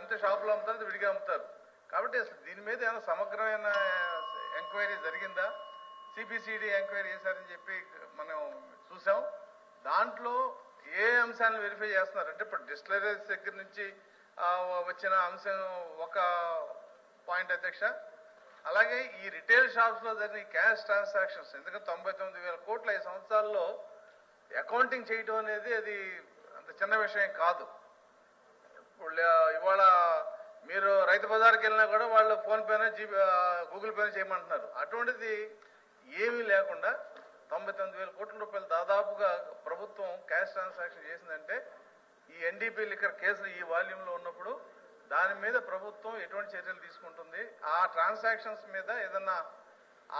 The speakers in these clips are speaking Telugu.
అంతే షాపులో అమ్ముతారు, విడిగా అమ్ముతారు. కాబట్టి అసలు దీని మీద ఏమైనా సమగ్రమైన ఎంక్వైరీ జరిగిందా, సిబిసిడి ఎంక్వైరీ చేశారని చెప్పి మనం చూసాం. దాంట్లో ఏ అంశాలను వెరిఫై చేస్తున్నారంటే ఇప్పుడు డిస్టిలరీస్ దగ్గర నుంచి వచ్చిన అంశం ఒక పాయింట్ అధ్యక్ష. అలాగే ఈ రిటైల్ షాప్స్ లో జరిగిన క్యాష్ ట్రాన్సాక్షన్స్, ఎందుకంటే 99,000 కోట్ల 5 సంవత్సరాల్లో అకౌంటింగ్ చేయడం అనేది అది అంత చిన్న విషయం కాదు. ఇప్పుడు ఇవాళ మీరు రైతు బజార్కి వెళ్ళినా కూడా వాళ్ళు ఫోన్పేనే గూగుల్ పేనే చేయమంటున్నారు. అటువంటిది ఏమీ లేకుండా 99,000 కోట్ల రూపాయలు దాదాపుగా ప్రభుత్వం క్యాష్ ట్రాన్సాక్షన్ చేసిందంటే ఈ ఎన్డీపీ లిక్కర్ కేసులు ఈ వాల్యూమ్లో ఉన్నప్పుడు దాని మీద ప్రభుత్వం ఎటువంటి చర్యలు తీసుకుంటుంది, ఆ ట్రాన్సాక్షన్స్ మీద ఏదన్నా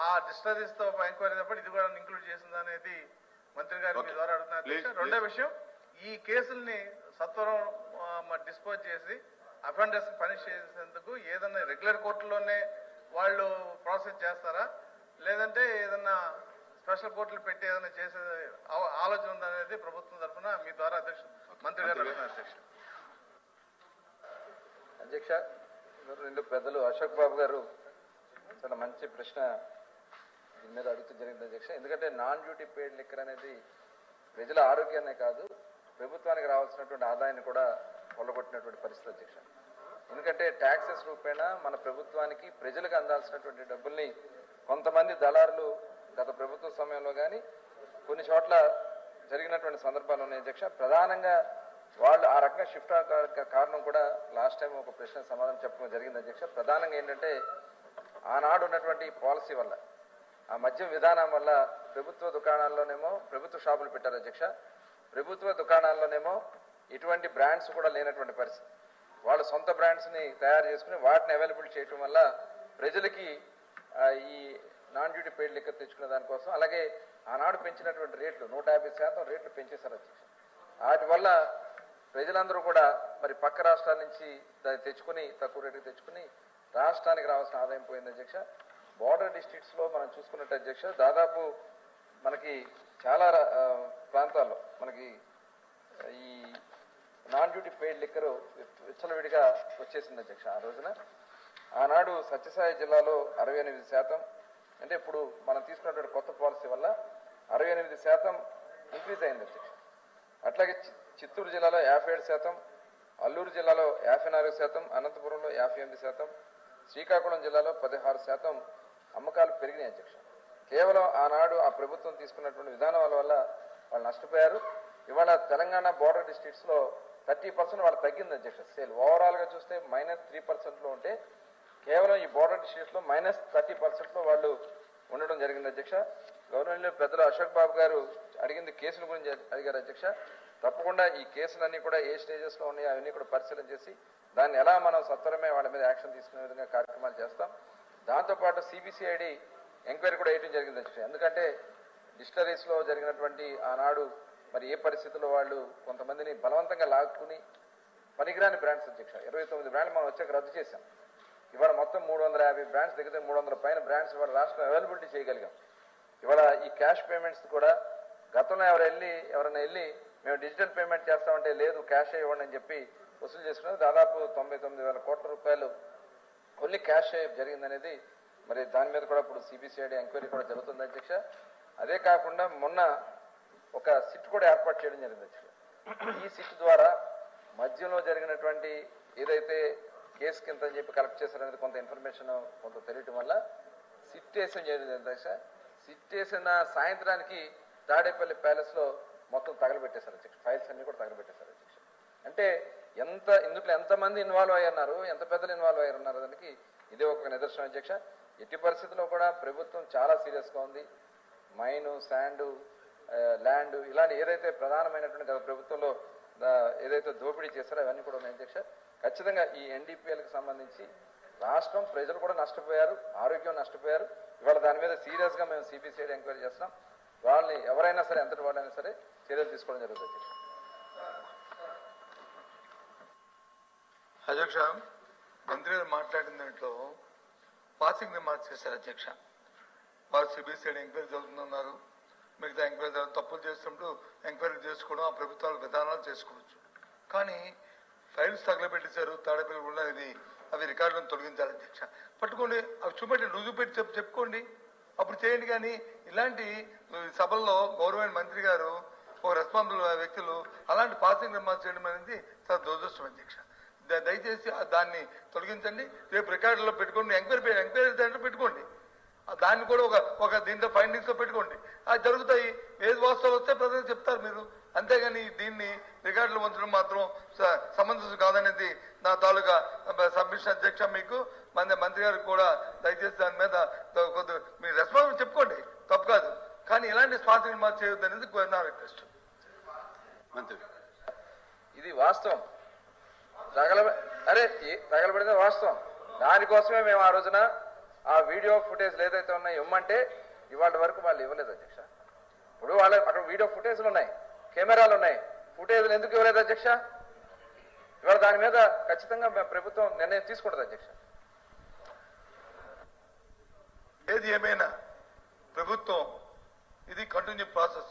ఆ డిస్టరీస్తో ఎంక్వైరీ తప్పటి ఇది కూడా ఇంక్లూడ్ చేసింది అనేది మంత్రి గారు మీ ద్వారా అడుగుతున్నారు. రెండో విషయం, ఈ కేసుల్ని సత్వరం డిస్పోజ్ చేసి అఫెండర్స్ పనిష్ చేసేందుకు ఏదన్నా రెగ్యులర్ కోర్టులోనే వాళ్ళు ప్రాసెస్ చేస్తారా, లేదంటే ఏదన్నా స్పెషల్ కోర్టులు పెట్టి ఏదైనా చేసే ఆలోచన ఉందనేది ప్రభుత్వం తరఫున మీ ద్వారా మంత్రి గారు అడుగుతున్నారు. అధ్యక్ష, రెండు పెద్దలు అశోక్ బాబు గారు చాలా మంచి ప్రశ్న దీని మీద అడుగుతూ జరిగింది అధ్యక్ష. ఎందుకంటే నాన్ డ్యూటీ పెయిడ్ లిక్కర్ అనేది ప్రజల ఆరోగ్యాన్నే కాదు, ప్రభుత్వానికి రావాల్సినటువంటి ఆదాయాన్ని కూడా కొల్లగొట్టినటువంటి పరిస్థితి అధ్యక్ష. ఎందుకంటే ట్యాక్సెస్ రూపేణా మన ప్రభుత్వానికి ప్రజలకు అందాల్సినటువంటి డబ్బుల్ని కొంతమంది దళారులు గత ప్రభుత్వ సమయంలో కానీ కొన్ని చోట్ల జరిగినటువంటి సందర్భాలు ఉన్నాయి అధ్యక్ష. ప్రధానంగా వాళ్ళు ఆ రకంగా షిఫ్ట్ కారణం కూడా లాస్ట్ టైం ఒక ప్రశ్న సమాధానం చెప్పడం జరిగింది అధ్యక్ష. ప్రధానంగా ఏంటంటే ఆనాడు ఉన్నటువంటి పాలసీ వల్ల, ఆ మద్యం విధానం వల్ల ప్రభుత్వ దుకాణాల్లోనేమో ప్రభుత్వ షాపులు పెట్టారు అధ్యక్ష, ప్రభుత్వ దుకాణాల్లోనేమో ఎటువంటి బ్రాండ్స్ కూడా లేనటువంటి పరిస్థితి. వాళ్ళు సొంత బ్రాండ్స్ని తయారు చేసుకుని వాటిని అవైలబుల్ చేయటం వల్ల ప్రజలకి ఈ నాన్ డ్యూటీ పెయిడ్ లిక్కర్ తెచ్చుకునే దానికోసం, అలాగే ఆనాడు పెంచినటువంటి రేట్లు 150% రేట్లు పెంచేశారు అధ్యక్ష. వాటి వల్ల ప్రజలందరూ కూడా మరి పక్క రాష్ట్రాల నుంచి తెచ్చుకుని తక్కువ రేటుకి తెచ్చుకుని రాష్ట్రానికి రావాల్సిన ఆదాయం పోయింది అధ్యక్ష. బార్డర్ డిస్ట్రిక్ట్స్లో మనం చూసుకున్నట్టు అధ్యక్ష, దాదాపు మనకి చాలా ప్రాంతాల్లో మనకి ఈ నాన్ డ్యూటీ పెయిడ్ లిక్కరు విచ్చలవిడిగా వచ్చేసింది అధ్యక్ష. ఆ రోజున ఆనాడు సత్యసాయి జిల్లాలో 68%, అంటే ఇప్పుడు మనం తీసుకున్నటువంటి కొత్త పాలసీ వల్ల 68% ఇంక్రీజ్ అయింది అధ్యక్ష. అట్లాగే చిత్తూరు జిల్లాలో 57%, అల్లూరు జిల్లాలో 54%, అనంతపురంలో 58%, శ్రీకాకుళం జిల్లాలో 16% అమ్మకాలు పెరిగినాయి అధ్యక్ష. కేవలం ఆనాడు ఆ ప్రభుత్వం తీసుకున్నటువంటి విధానాల వల్ల వాళ్ళు నష్టపోయారు. ఇవాళ తెలంగాణ బార్డర్ డిస్ట్రిక్ట్స్లో 30% వాళ్ళు తగ్గింది అధ్యక్ష సేల్. ఓవరాల్గా చూస్తే -3%లో ఉంటే కేవలం ఈ బార్డర్ డిస్ట్రిక్ట్స్లో -30%లో వాళ్ళు ఉండడం జరిగింది అధ్యక్ష. గవర్నమెంట్ పెద్దలు అశోక్ బాబు గారు అడిగింది కేసుల గురించి అడిగారు అధ్యక్ష. తప్పకుండా ఈ కేసులన్నీ కూడా ఏ స్టేజెస్లో ఉన్నాయో అవన్నీ కూడా పరిశీలన చేసి దాన్ని ఎలా మనం సత్వరమే వాళ్ళ మీద యాక్షన్ తీసుకునే విధంగా కార్యక్రమాలు చేస్తాం. దాంతోపాటు సిబిసిఐడి ఎంక్వైరీ కూడా వేయడం జరిగింది అధ్యక్ష. ఎందుకంటే డిస్టరీస్లో జరిగినటువంటి ఆనాడు మరి ఏ పరిస్థితుల్లో వాళ్ళు కొంతమందిని బలవంతంగా లాక్కుని పనికిరాని బ్రాండ్స్ అధ్యక్ష 29 బ్రాండ్లు మనం వచ్చాక రద్దు చేశాం. ఇవాళ మొత్తం 350 బ్రాండ్స్ దగ్గర 300 పైన బ్రాండ్స్ ఇవాళ రాష్ట్రం అవైలబిలిటీ చేయగలిగాం. ఇవాళ ఈ క్యాష్ పేమెంట్స్ కూడా గతంలో ఎవరైనా వెళ్ళి మేము డిజిటల్ పేమెంట్ చేస్తామంటే లేదు క్యాష్ ఇవ్వండి అని చెప్పి వసూలు చేసుకున్నది దాదాపు 99,000 కోట్ల రూపాయలు ఓన్లీ క్యాష్ జరిగిందనేది మరి దాని మీద కూడా ఇప్పుడు సిబిసిఐడి ఎంక్వైరీ కూడా జరుగుతుంది అధ్యక్ష. అదే కాకుండా మొన్న ఒక సిట్ కూడా ఏర్పాటు చేయడం జరిగింది అధ్యక్ష. ఈ సిట్ ద్వారా మధ్యలో జరిగినటువంటి ఏదైతే కేసు కింద అని చెప్పి కలెక్ట్ చేశారనేది కొంత ఇన్ఫర్మేషన్ కొంత తెలియటం వల్ల సిట్ వేసిన జరిగింది అధ్యక్ష. సిట్ వేసిన సాయంత్రానికి తాడేపల్లి ప్యాలెస్లో మొత్తం తగలబెట్టేశారు అధ్యక్ష. ఫైల్స్ అన్ని కూడా తగలబెట్టేశారు అధ్యక్ష. అంటే ఇందులో ఎంతమంది ఇన్వాల్వ్ అయ్యన్నారు, ఎంత పెద్దలు ఇన్వాల్వ్ అయ్యారన్నారు దానికి ఇదే ఒక నిదర్శనం అధ్యక్ష. ఎట్టి పరిస్థితుల్లో కూడా ప్రభుత్వం చాలా సీరియస్గా ఉంది. మైను, శాండు, ల్యాండ్ ఇలాంటి ఏదైతే ప్రధానమైనటువంటి గత ప్రభుత్వంలో ఏదైతే దోపిడీ చేస్తారో అవన్నీ కూడా ఉన్నాయి అధ్యక్ష. ఖచ్చితంగా ఈ ఎన్డీపీఎల్కి సంబంధించి రాష్ట్రం ప్రజలు కూడా నష్టపోయారు, ఆరోగ్యం నష్టపోయారు. ఇవాళ దాని మీద సీరియస్గా మేము సిబిసిఐడి ఎంక్వైరీ చేస్తున్నాం. వాళ్ళని ఎవరైనా సరే ఎంతటి వాళ్ళైనా సరే చర్యలు తీసుకోవడం జరుగుతుంది అధ్యక్ష. అధ్యక్ష, మంత్రి గారు మాట్లాడిన దాంట్లో పాసింగ్ రిమార్క్స్ చేశారు అధ్యక్ష. వారు సిబిసిఐడి ఎంక్వైరీ జరుగుతుందన్నారు. మిగతా ఎంక్వైరీ తప్పులు చేస్తున్నప్పుడు ఎంక్వైరీ చేసుకోవడం ఆ ప్రభుత్వాల విధానాలు చేసుకోవచ్చు. కానీ ఫైల్స్ తగలబెట్టేశారు తాడేపల్లి కూడా ఇది అవి రికార్డులను తొలగించాలి అధ్యక్ష. పట్టుకోండి, అవి చూపెట్టి రుజువు పెట్టి చెప్పుకోండి, అప్పుడు చేయండి. కానీ ఇలాంటి సభల్లో గౌరవమైన మంత్రి గారు ఒక రెస్పాన్సిబుల్ వ్యక్తులు అలాంటి పాసింగ్ రిమార్క్స్ చేయడం అనేది చాలా దురదృష్టం అధ్యక్ష. దయచేసి దాన్ని తొలగించండి. రేపు రికార్డులో పెట్టుకోండి, ఎంక్వైరీ దాంట్లో పెట్టుకోండి. దాన్ని కూడా ఒక దీంట్లో ఫైండింగ్స్ లో పెట్టుకోండి. అది జరుగుతాయి. ఏది వాస్తవం వస్తే ప్రజలు చెప్తారు మీరు. అంతేగాని దీన్ని రికార్డులు ఉంచడం మాత్రం సమంజసం కాదనేది నా తాలూకా సబ్మిషన్ అధ్యక్ష. మీకు మంత్రి గారికి కూడా దయచేసి దాని మీద మీ రెస్పాన్స్ చెప్పుకోండి, తప్పు కాదు. కానీ ఇలాంటి స్పాన్సర్ రిమార్క్ చేయొద్దు అనేది నా రిక్వెస్ట్. మంత్రి ఇది వాస్తవం, తగలబడితే వాస్తవం. దానికోసమే మేము ఆ రోజున ఆ వీడియో ఫుటేజ్ ఏదైతే ఉన్నాయో ఇవ్వమంటే ఇవాళ వరకు వాళ్ళు ఇవ్వలేదు అధ్యక్ష. ఇప్పుడు వాళ్ళ అక్కడ వీడియో ఫుటేజ్లు ఉన్నాయి, కెమెరాలు ఉన్నాయి, ఫుటేజ్లు ఎందుకు ఇవ్వలేదు అధ్యక్ష? ఇవాళ దాని మీద ఖచ్చితంగా ప్రభుత్వం నిర్ణయం తీసుకుంటుంది అధ్యక్ష. ఏది ఏమైనా ప్రభుత్వం ఇది కంటిన్యూ ప్రాసెస్.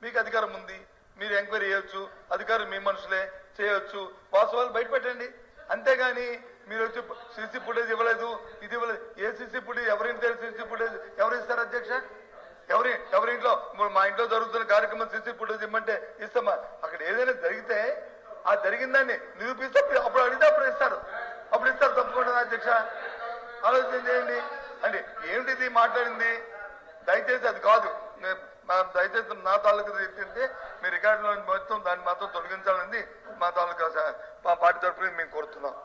మీకు అధికారం ఉంది, మీరు ఎంక్వైరీ చేయొచ్చు, అధికారం మీ మనుషులే చేయొచ్చు, వాస్తవాలు బయటపెట్టండి. అంతేగాని మీరు వచ్చి సీసీ ఫుటేజ్ ఇవ్వలేదు, ఇది ఇవ్వలేదు. ఏ సీసీ ఫుటేజ్ ఎవరింటి సీసీ ఫుటేజ్ ఎవరు ఇస్తారు అధ్యక్ష? ఎవరింట్లో మా ఇంట్లో జరుగుతున్న కార్యక్రమం సీసీ ఫుటేజ్ ఇమ్మంటే ఇస్తామా? అక్కడ ఏదైనా జరిగితే ఆ జరిగిన దాన్ని నిరూపిస్తే అప్పుడు అడిగితే అప్పుడు ఇస్తారు తప్పకుండా అధ్యక్ష. ఆలోచన చేయండి. అంటే ఏమిటిది మాట్లాడింది? దయచేసి అది కాదు. దయచేసి నా తాలూకా ఏంటంటే మీ రికార్డులో మొత్తం దాన్ని మాత్రం తొలగించాలని మా తాలూకా మా పార్టీ తరఫున మేము కోరుతున్నాం.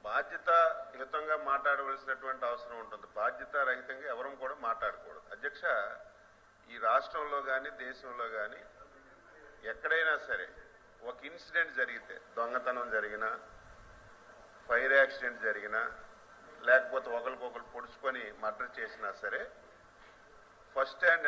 బాధ్యతాయుతంగా మాట్లాడవలసినటువంటి అవసరం ఉంటుంది. బాధ్యత రహితంగా ఎవరూ కూడా మాట్లాడకూడదు అధ్యక్ష. ఈ రాష్ట్రంలో కానీ దేశంలో కానీ ఎక్కడైనా సరే ఒక ఇన్సిడెంట్ జరిగితే, దొంగతనం జరిగినా, ఫైర్ యాక్సిడెంట్ జరిగినా, లేకపోతే ఒకరికొకరు పొడుచుకొని మర్డర్ చేసినా సరే ఫస్ట్ హ్యాండ్